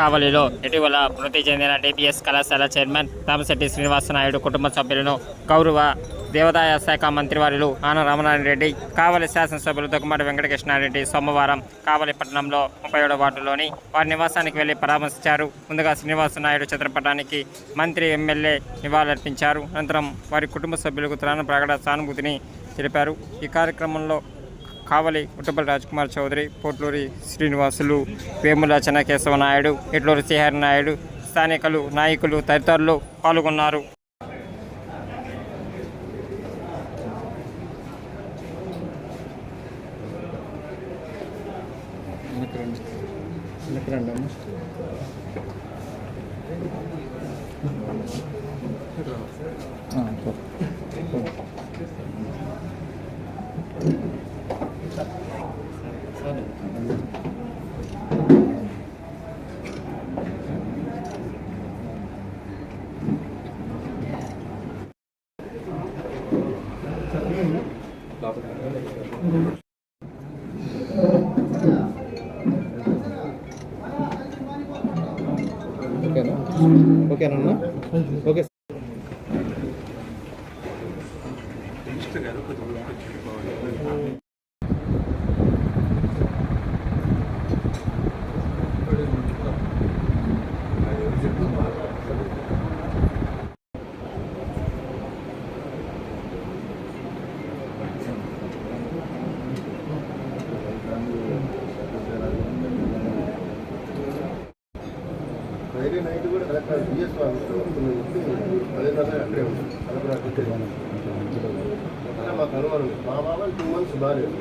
కావలిలో ఇటీవల మృతి చెందిన డిపిఎస్ కళాశాల చైర్మన్ రామశెట్టి శ్రీనివాసనాయుడు కుటుంబ సభ్యులను గౌరవ దేవాదాయ శాఖ మంత్రివర్యులు ఆన రామనారాయణ రెడ్డి, కావలి శాసనసభ్యులు దగ్గుమాటి వెంకటకృష్ణారెడ్డి సోమవారం కావలి పట్టణంలో 37వ వార్డులోని వారి నివాసానికి వెళ్లి పరామర్శించారు. ముందుగా శ్రీనివాసనాయుడు చిత్రపటానికి మంత్రి, ఎమ్మెల్యే నివాళులర్పించారు. అనంతరం వారి కుటుంబ సభ్యులకు త్రాణ ప్రకట సానుభూతిని తెలిపారు. ఈ కార్యక్రమంలో కావలి ఉట్టపల్లి రాజ్కుమార్ చౌదరి, పోట్లూరి శ్రీనివాసులు, వేముల చెన్నకేశవ నాయుడు, ఇట్లూరి శ్రీహరి నాయుడు, స్థానికులు, నాయకులు తదితరులు పాల్గొన్నారు. ఓకేనా? ఓకే. ఫ్రైడే నైట్ కూడా కలెక్టర్ బిఎస్ ఆఫీస్లో అక్కడే ఉంది. మాకు అనుమానం మా బాబా 2 months బాగాలేదు.